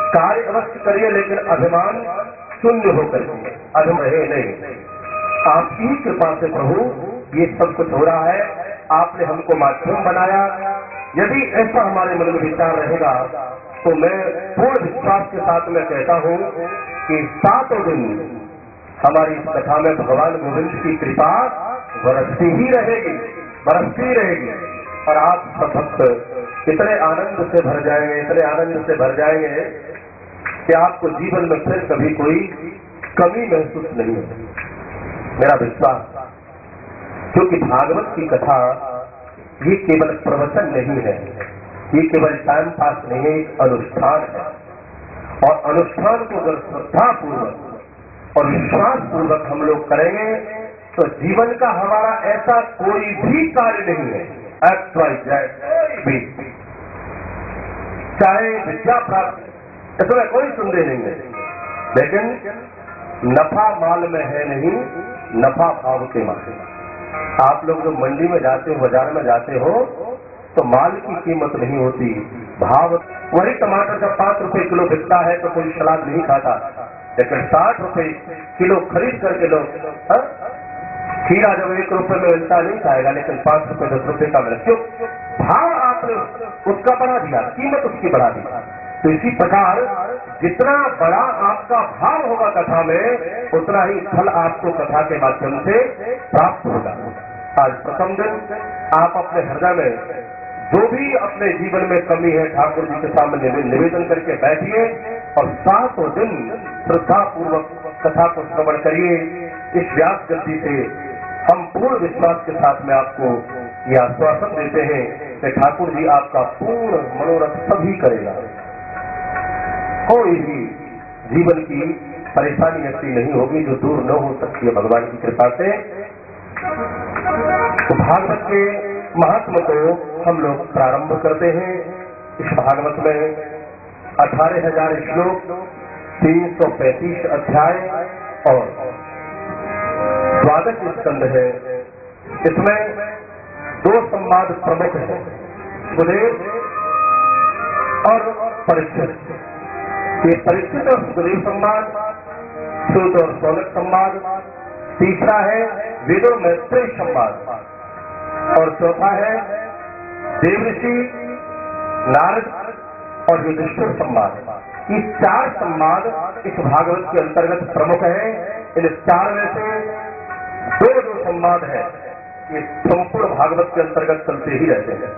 कार्य अवश्य करिए लेकिन अभिमान शून्य होकर के अधम रहे नहीं। आपकी कृपा से प्रभु ये सब कुछ हो रहा है, आपने हमको माध्यम बनाया। यदि ऐसा हमारे मन में विचार रहेगा तो मैं पूर्ण विश्वास के साथ में कहता हूँ कि 7 दिन हमारी इस कथा में भगवान गोविंद की कृपा बरसती ही रहेगी, बरसती रहेगी। और आप सब भक्त इतने आनंद से भर जाएंगे, इतने आनंद से भर जाएंगे कि आपको जीवन में फिर कभी कोई कमी महसूस नहीं होगी, मेरा विश्वास। क्योंकि भागवत की कथा ये केवल प्रवचन नहीं है, ये केवल टाइम पास नहीं है, एक अनुष्ठान है। और अनुष्ठान को अगर श्रद्धा पूर्वक और विश्वास पूर्वक हम लोग करेंगे तो जीवन का हमारा ऐसा कोई भी कार्य नहीं है, कोई भी, चाहे विद्या प्राप्त, इसमें कोई संदेह नहीं है, लेकिन नफा माल में है नहीं, नफा भाव के माल। आप लोग जो मंडी में जाते हो, बाजार में जाते हो, तो माल की कीमत नहीं होती, भाव। वही टमाटर जब 5 रुपए किलो बिकता है तो कोई सलाद नहीं खाता, लेकिन 60 रुपए किलो खरीद करके लोग, खीरा जब 1 रुपए में मिलता नहीं खाएगा, लेकिन 5 रुपए 10 रुपए का मिले, क्यों? भाव आपने उसका बढ़ा दिया, कीमत उसकी बढ़ा दी। तो इसी प्रकार जितना बड़ा आपका भाव होगा कथा में, उतना ही फल आपको कथा के माध्यम से प्राप्त होगा। आज प्रथम दिन आप अपने हृदय में जो भी अपने जीवन में कमी है ठाकुर जी के सामने निवेदन करके बैठिए और 7 दिन श्रद्धा पूर्वक कथा को श्रवण करिए। इस व्यास गति से हम पूर्ण विश्वास के साथ में आपको यह आश्वासन देते हैं कि ठाकुर जी आपका पूर्ण मनोरथ सभी करेगा। कोई भी जीवन की परेशानी ऐसी नहीं होगी जो दूर न हो सकती है भगवान की कृपा से। तो भागवत के महात्म को हम लोग प्रारंभ करते हैं। इस भागवत में 18,000 श्लोक, 335 अध्याय और 12 स्कंद है। इसमें 2 संवाद प्रमुख हैं, सुदेव और परीक्षित। ये परीक्षित और सुदेव संवाद, सूत और सौनक संवाद। तीसरा है विदुर मैत्रेय संवाद और चौथा है देवऋषि, नारद और युधिष्ठिर संवाद। ये 4 संवाद इस भागवत के अंतर्गत प्रमुख है। इन 4 में से 2 संवाद है ये संपूर्ण भागवत के अंतर्गत चलते ही रहते हैं।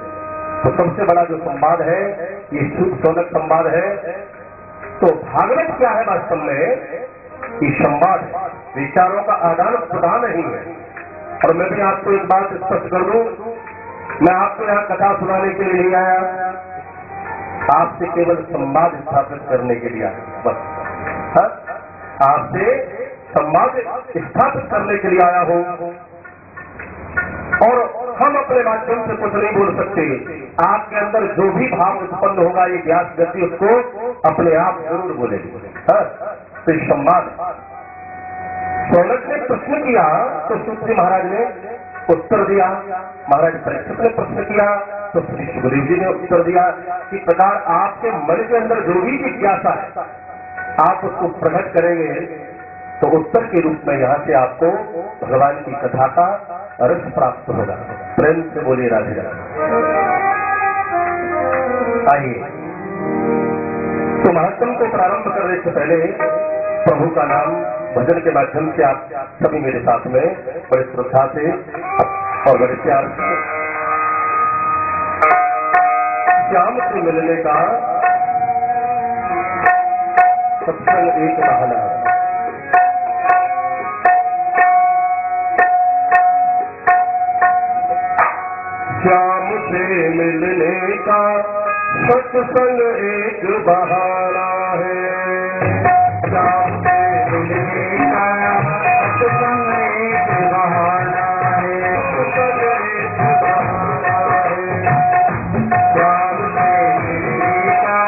तो सबसे बड़ा जो संवाद है ये सूत सौनक संवाद है। तो भागवत क्या है वास्तव में? ये संवाद विचारों का आदान प्रदान नहीं है। और मैं भी आपको एक बात स्पष्ट कर दूं, मैं आपको यहाँ कथा सुनाने के लिए नहीं आया, आपसे केवल संवाद स्थापित करने के लिए आया, बस। आपसे संवाद स्थापित करने के लिए आया हूं। और हम अपने माध्यम से कुछ नहीं बोल सकते। आपके अंदर जो भी भाव उत्पन्न होगा ये व्यास गति उसको अपने आप जरूर बोलेगी। तो संवाद सौनक ने प्रश्न किया तो सूत जी महाराज ने उत्तर दिया, महाराज परीक्षित ने प्रश्न किया तो श्री सुखदेव जी ने उत्तर दिया। इस प्रकार आपके मन के अंदर जो भी जिज्ञासा है आप उसको प्रकट करेंगे तो उत्तर के रूप में यहाँ से आपको भगवान की कथा का रस प्राप्त होगा। प्रेम से बोलिए राधे राधे। आइए, तो महात्म को प्रारंभ करने से पहले प्रभु का नाम भजन के माध्यम से आप सभी मेरे साथ में बड़े श्रद्धा से और बड़े प्यार से श्याम से मिलने का सत्संग एक बहाना है। श्याम से मिलने का सत्संग एक बहाना है। श्याम से मिलने का सत्संग एक बहाना है। सत्संग एक बहाना है। श्याम से मिलने का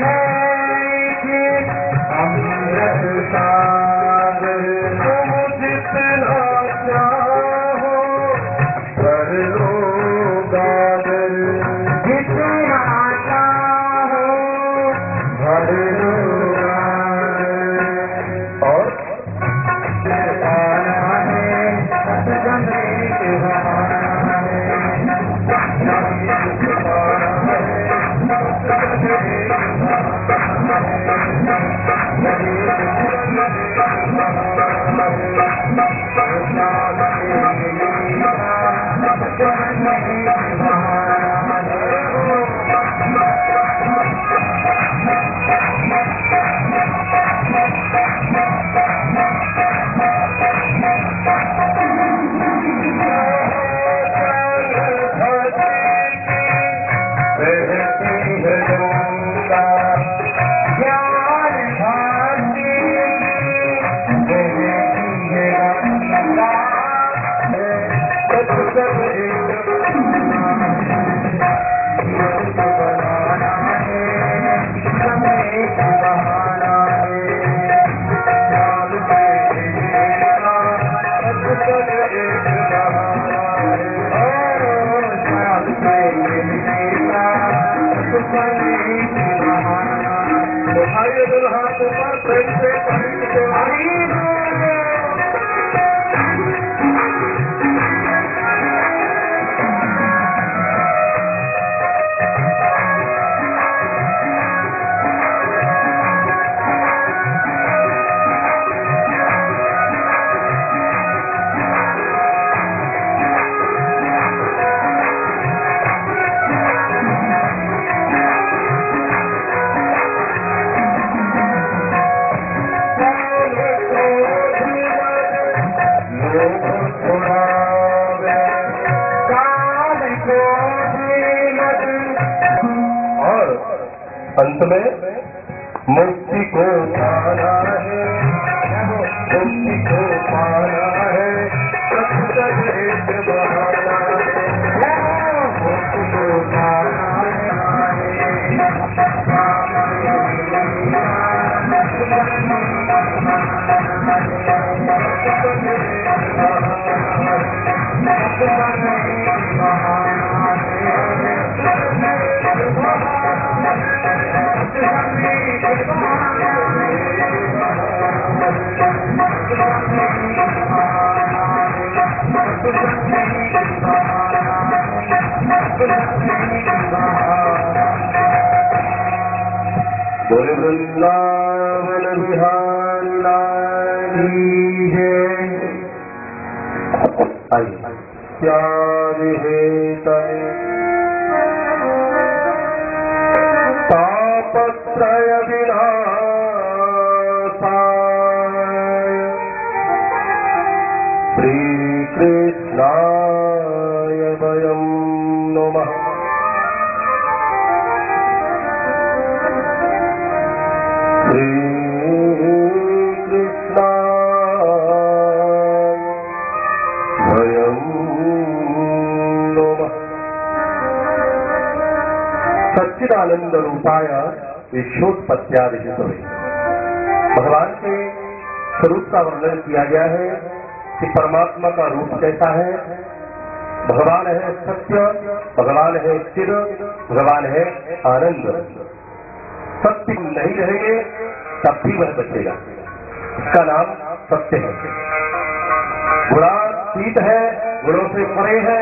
है कि अमृत सागर तुम जितना चाहो कर लो गागर, जितना चाहो भर लो गागर। और आना है सदगमे के बहाना है, अंत में मुक्ति को पाना है, मुक्ति को पाना है, सत्संग बहाना है, मुक्ति को पाना बोले वृंदावन बिहारी लाल की जय। आइए प्यार है तय तापत्रय विनाशाय श्री कृष्णाय वयं नमः। श्री कृष्णाय वयं नमः। सच्चिदानंद रूपाय विश्वोत्पत्त्यादि हेतवे। भगवान के स्वरूप का वर्णन किया गया है कि परमात्मा का रूप कैसा है। भगवान है सत्य, भगवान है चिर, भगवान है आनंद। सत्य नहीं रहेंगे तब भी वह बचेगा, इसका नाम सत्य है। गुणातीत है, गुणों से परे है,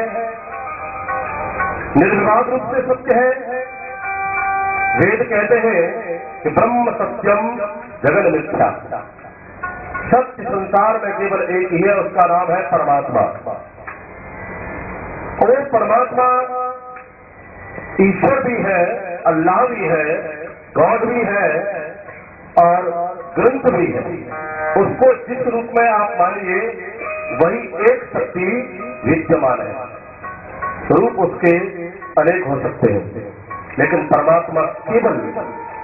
निर्विवाद रूप से सत्य है। वेद कहते हैं कि ब्रह्म सत्यम जगन मिथ्या। सत्य संसार में केवल एक ही है, उसका नाम है परमात्मा। और परमात्मा ईश्वर भी है, अल्लाह भी है, गॉड भी है और ग्रंथ भी है। उसको जिस रूप में आप मानिए वही एक शक्ति विद्यमान है। रूप उसके अनेक हो सकते हैं, लेकिन परमात्मा केवल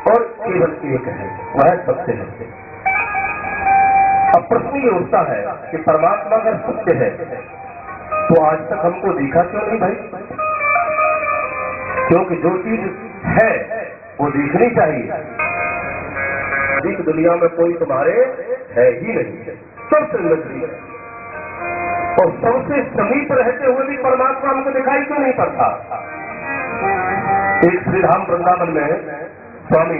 और केवल एक है, वह सत्य है। अब प्रश्न ये उठता है कि परमात्मा अगर सत्य है तो आज तक हमको दिखा क्यों नहीं भाई? क्योंकि जो चीज है वो दिखनी चाहिए। अधिक दुनिया में कोई तुम्हारे है ही नहीं, सबसे नजदीक है और सबसे समीप रहते हुए भी परमात्मा हमको दिखाई क्यों नहीं पड़ता। एक श्रीधाम वृंदावन में स्वामी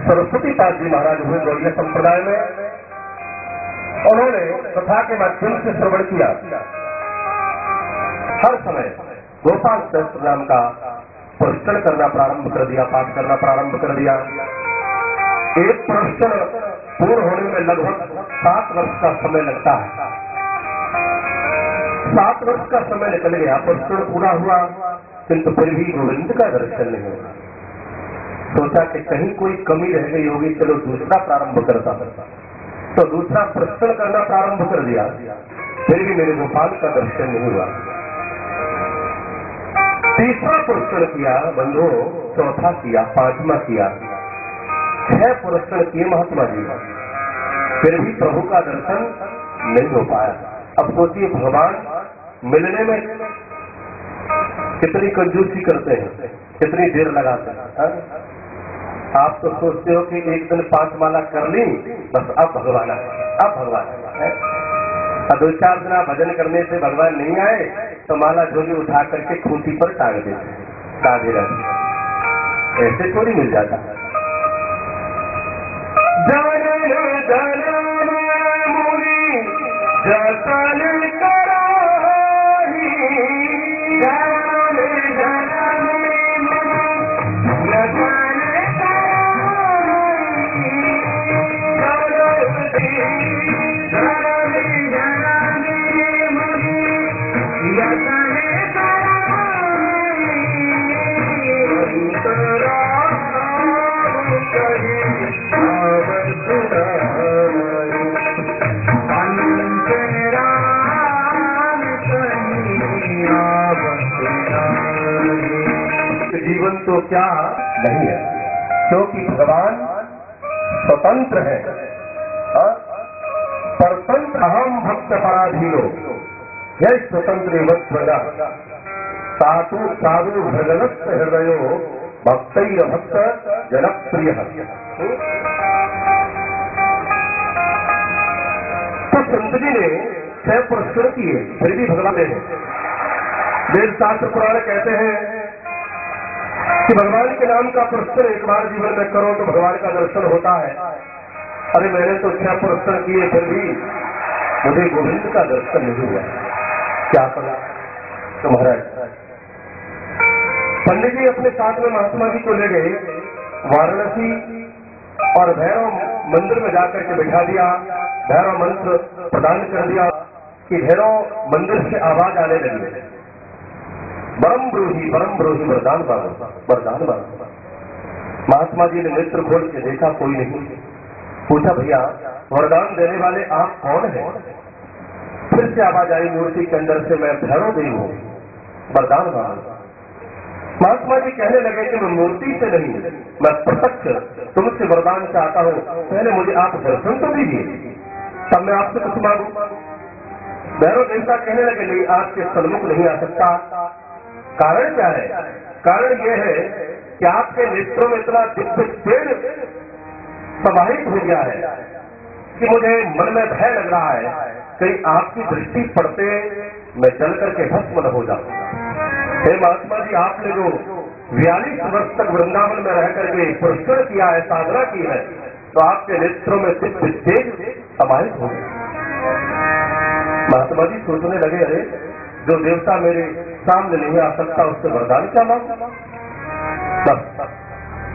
सरस्वती पाद जी महाराज हुए गौड़िया संप्रदाय में, उन्होंने कथा के माध्यम से श्रवण किया। हर समय गोपाल सहस्त्र नाम का प्रश्न करना प्रारंभ कर दिया, पाठ करना प्रारंभ कर दिया। एक प्रश्न पूर्ण होने में लगभग 7 वर्ष का समय लगता है। 7 वर्ष का समय निकल गया, प्रश्न पूरा हुआ, किंतु फिर भी गोविंद का दर्शन नहीं हुआ। सोचा कि कहीं कोई कमी रह गई होगी, चलो दूसरा प्रारंभ करता तो दूसरा प्रश्न करना प्रारंभ कर दिया, फिर भी मेरे गोपाल का दर्शन नहीं हुआ। तीसरा प्रश्न किया बंधु, चौथा किया, पांचवा किया, 6 प्रश्न किए महात्मा जी, फिर भी प्रभु का दर्शन नहीं हो पाया। अब सोचिए भगवान मिलने में कितनी कंजूसी करते हैं, कितनी देर लगाते हैं। आप तो सोचते हो कि एक दिन 5 माला कर ली, बस अब भगवान आए, अब भगवान आए। 2-4 दिन भजन करने से भगवान नहीं आए तो माला झोली उठा करके खूंटी पर टांग देते, कांधे रहते, ऐसे थोड़ी मिल जाता। जीवन तो क्या नहीं है, क्योंकि भगवान स्वतंत्र है। परतंत्र अहम भक्त पराधीनो, यह स्वतंत्र वत्सदा साधु साधु भगवत हृदयो भक्त भक्त जनप्रिय। तो संत जी ने 6 प्रश्न किए, फिर भी भगवान ने। वेद शास्त्र पुराण कहते हैं कि भगवान के नाम का प्रश्न एक बार जीवन में करो तो भगवान का दर्शन होता है। अरे मैंने तो 6 प्रश्न किए, फिर भी मुझे गोविंद का दर्शन नहीं हुआ, क्या करा। तो महाराज पंडित जी अपने साथ में महात्मा जी को ले गए वाराणसी और भैरव मंदिर में जाकर के बैठा दिया, भैरव मंत्र प्रदान कर दिया कि भैरव मंदिर से आवाज आने लगी, परम ब्रूही वरदान मांगो, वरदान मांगो। महात्मा जी ने नेत्र खोल के देखा, कोई नहीं। पूछा, भैया वरदान देने वाले आप कौन हैं? फिर से आवाज आई मूर्ति के अंदर से, मैं भैरव देव हूँ, वरदान मांगो। महात्मा जी कहने लगे कि मैं मूर्ति से नहीं, मैं प्रत्यक्ष तुमसे वरदान चाहता हूँ, पहले मुझे आप दर्शन तो दीजिए, तब मैं आपसे कुछ मांगू। भैरव देवता कहने लगे, नहीं, आपके सन्मुख नहीं आ सकता। कारण क्या है? कारण यह है कि आपके नेत्रों में इतना दिव्य तेज समाहित हो गया है कि मुझे मन में भय लग रहा है, कहीं आपकी दृष्टि पड़ते मैं जल करके भस्म न हो जाऊं। हे महात्मा जी, आपने जो 42 वर्ष तक वृंदावन में रह करके प्रश्न किया है, साधना की है, तो आपके नेत्रों में दिव्य तेज समाहित हो गया। महात्मा जी सोचने लगे, अरे जो देवता मेरे सामने नहीं आ सकता उससे वरदान क्या मांगू।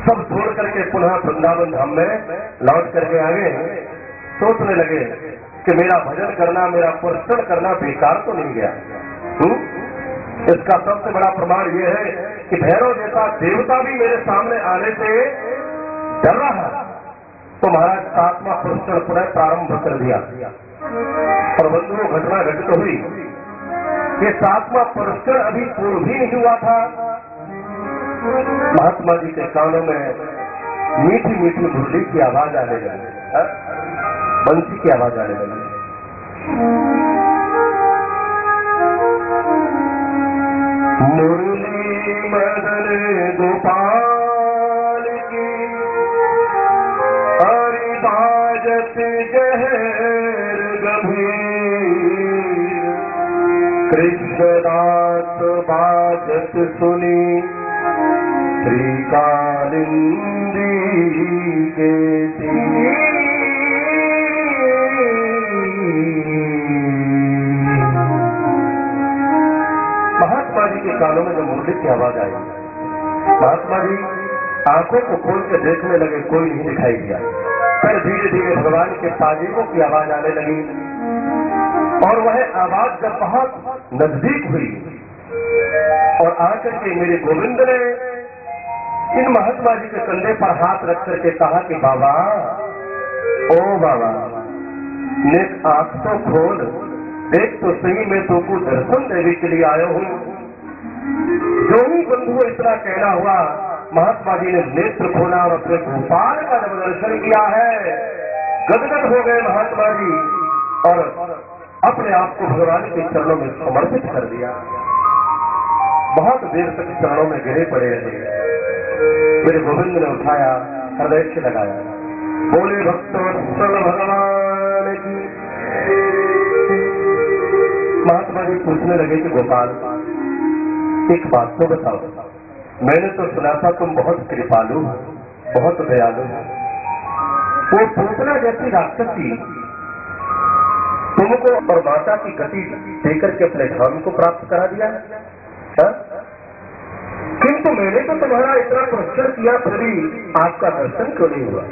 सब छोड़ करके पुनः वृंदावन धाम में लौट करके आ गए। सोचने लगे कि मेरा भजन करना, मेरा प्रश्न करना बेकार तो नहीं गया। इसका सबसे बड़ा प्रमाण यह है कि भैरव जैसा देवता भी मेरे सामने आने से डर रहा है। तो महाराज 7वां प्रश्न पुनः प्रारंभ कर दिया और बंधुओं घटना घटित हुई। ये 7वां प्रश्न अभी पूर्ण भी नहीं हुआ था, महात्मा जी के कानों में मीठी मीठी मुरली की आवाज आने लगी, बंसी की आवाज आने लगी। मुरली मदन गोपाल गहर गंभीर कृष्णदास बाजत सुनी श्री कालिंदी के तीर। महात्मा जी के कानों में जो मुरली की आवाज आई, महात्मा जी आंखों को खोल के देखने लगे, कोई नहीं दिखाई दिया। फिर धीरे धीरे भगवान के पाजीबों की आवाज आने लगी और वह आवाज जब बहुत नजदीक हुई और आकर के मेरे गोविंद ने इन महात्मा जी के कंधे पर हाथ रख करके कहा कि बाबा, ओ बाबा, नेक आंख तो खोल, देख तो सही, मैं तुमको दर्शन देने के लिए आया हूँ। जो ही बंधु इतना कहना हुआ, महात्मा जी ने नेत्र खोला और अपने गोपाल का जब दर्शन किया है, गदगद हो गए महात्मा जी और अपने आप को भगवान के चरणों में समर्पित कर दिया। बहुत देर तक चरणों में गिरे पड़े रहे। फिर गोविंद ने उठाया, हृदय से लगाया, बोले भक्तवत्सल भगवान की। महात्मा जी पूछने लगे कि गोपाल, एक बात तो बताओ, मैंने तो सुना था तुम बहुत कृपालु हो, बहुत दयालु हो। वो पूतना जैसी राक्षसी तुमको और माता की गति देकर के अपने धाम को प्राप्त करा दिया, किंतु मैंने तो तुम्हारा इतना प्रश्न किया, फिर भी आपका दर्शन क्यों नहीं हुआ?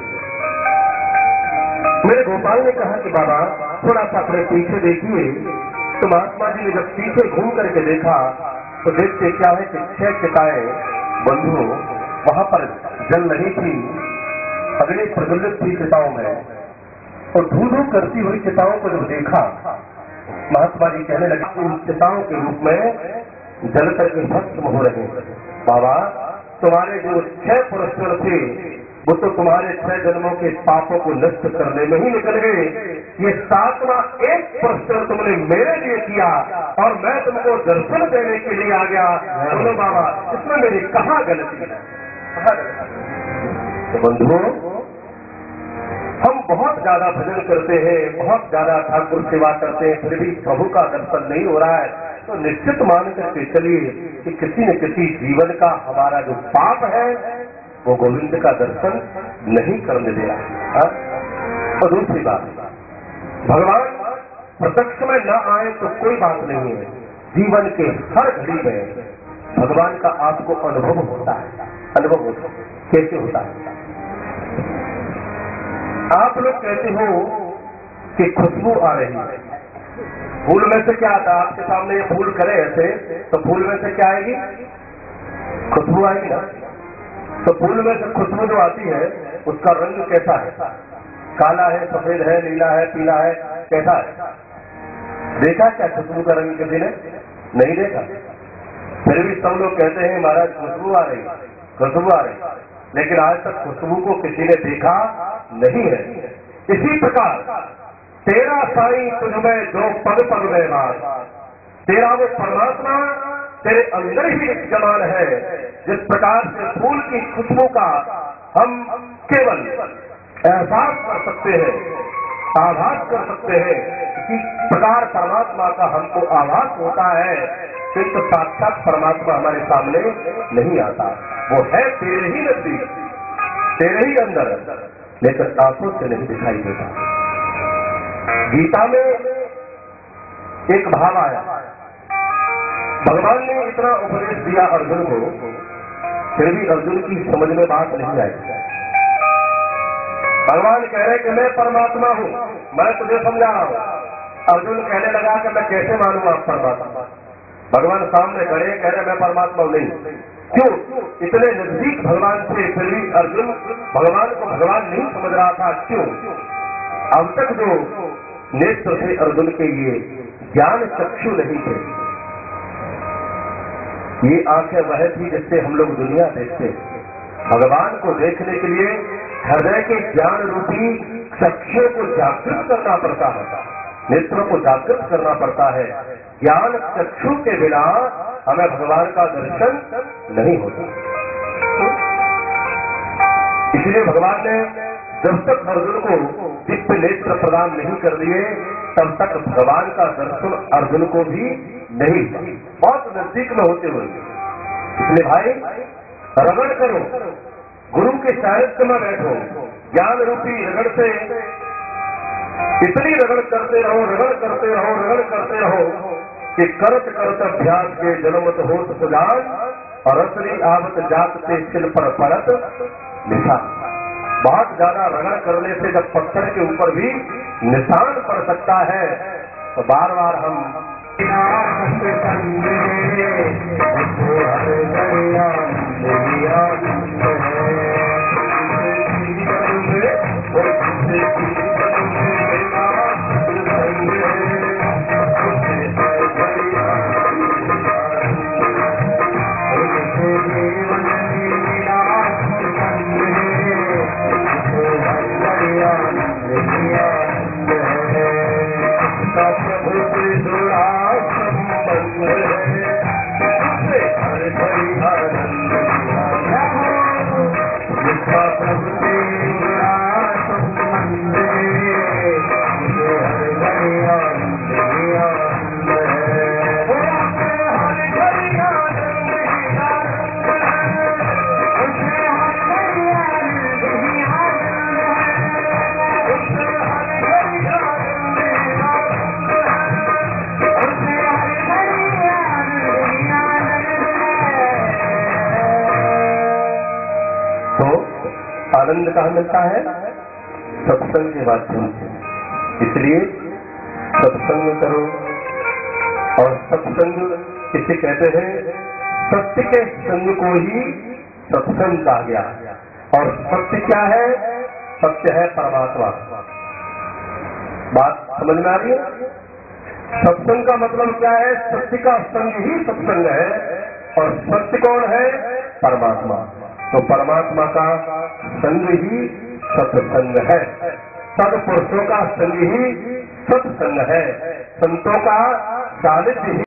मेरे गोपाल ने कहा कि बाबा, थोड़ा सा अपने पीछे देखिए। तो महात्मा जी ने जब पीछे घूम करके देखा तो देखते क्या है कि 6 चिताएं बंधु वहां पर जल रही थी, अग्नि प्रज्वलित थी चिताओं में, और धू धू करती हुई चिताओं को जब देखा, महात्मा जी कहने लगे, इन चिताओं के रूप में जल करके भस्म हो रहे। बाबा, तुम्हारे जो 6 पुरस्कार थे वो तो तुम्हारे 6 जन्मों के पापों को नष्ट करने में ही निकल गए। ये 7वां एक पुरस्कार तुमने मेरे लिए किया और मैं तुमको दर्शन देने के लिए आ गया। बोलो बाबा, इसमें मेरी कहाँ गलती है? तो बंधुओं, हम बहुत ज्यादा भजन करते हैं, बहुत ज्यादा ठाकुर सेवा करते हैं, फिर भी प्रभु का दर्शन नहीं हो रहा है, तो निश्चित मान करके चलिए कि किसी न किसी जीवन का हमारा जो पाप है वो गोविंद का दर्शन नहीं करने दे रहा है। और दूसरी बात, भगवान प्रत्यक्ष में न आए तो कोई बात नहीं है, जीवन के हर घड़ी में भगवान का आपको अनुभव होता है। अनुभव होता है, कैसे होता है? आप लोग कहते हो कि खुशबू आ रही है, फूल में से क्या आता है? आपके सामने ये फूल करे ऐसे, तो फूल में से क्या आएगी? खुशबू आएगी ना। तो फूल में से खुशबू जो आती है उसका रंग कैसा है? काला है, सफेद है, नीला है, पीला है, कैसा है? देखा क्या खुशबू का रंग किसी ने? नहीं देखा। फिर भी सब लोग कहते हैं महाराज खुशबू आ रही, खुशबू आ रही, लेकिन आज तक खुशबू को किसी ने देखा नहीं है। इसी प्रकार तेरा साईं तुझमें जो पग पग में बात, तेरा वो परमात्मा तेरे अंदर ही विद्यमान है। जिस प्रकार से फूल की खुशबू का हम केवल एहसास कर सकते हैं, आभास कर सकते हैं, इसी प्रकार परमात्मा का हमको आभास होता है, किंतु साक्षात परमात्मा हमारे सामने नहीं आता। वो है तेरे ही नजदीक, तेरे ही अंदर, लेकिन आंखों से नहीं दिखाई देता। गीता में एक भाव आया, भगवान ने इतना उपदेश दिया अर्जुन को, फिर भी अर्जुन की समझ में बात नहीं आई। भगवान कह रहे कि मैं परमात्मा हूँ, मैं तुझे समझा रहा हूँ। अर्जुन कहने लगा कि मैं कैसे मानूं आप परमात्मा? भगवान सामने खड़े कह रहे मैं परमात्मा नहीं। क्यों? इतने नजदीक भगवान से फिर भी अर्जुन भगवान को भगवान नहीं समझ रहा था। क्यों? अब तक जो नेत्र थे अर्जुन के, ये ज्ञान चक्षु नहीं थे, ये आंखें वह थी जिससे हम लोग दुनिया देखते। भगवान को देखने के लिए हृदय के ज्ञान रूपी चक्षु को जागृत करना पड़ता है, नेत्रों को जागृत करना पड़ता है। ज्ञान चक्षु के बिना हमें भगवान का दर्शन नहीं होता। इसलिए भगवान ने जब तक अर्जुन को दिव्य नेत्र प्रदान नहीं कर दिए तब तक भगवान का दर्शन अर्जुन को भी नहीं, बहुत नजदीक में होते हुए। इसलिए भाई रगड़ करो, गुरु के साहित्य में बैठो, ज्ञान रूपी रगड़ से इतनी रगड़ करते रहो, रगड़ करते रहो, रगड़ करते रहो कि करत करत अभ्यास के जन्मत होत सुजान और असली आवत जात से सिल पर परत निशान। बहुत ज्यादा रगड़ करने से जब पत्थर के ऊपर भी निशान पड़ सकता है तो बार बार हम आनंद कहाँ मिलता है? सत्संग के माध्यम से। इसलिए सत्संग करो, और सत्संग किसे कहते हैं? सत्य के संग को ही सत्संग कहा गया। और सत्य क्या है? सत्य है परमात्मा। बात समझ में आ रही है? सत्संग का मतलब क्या है? सत्य का संग ही सत्संग है, और सत्य कौन है? परमात्मा। तो परमात्मा का संग ही सत्संग है, सत्पुरुषों का संग ही सत्संग है, संतों का सानिध्य ही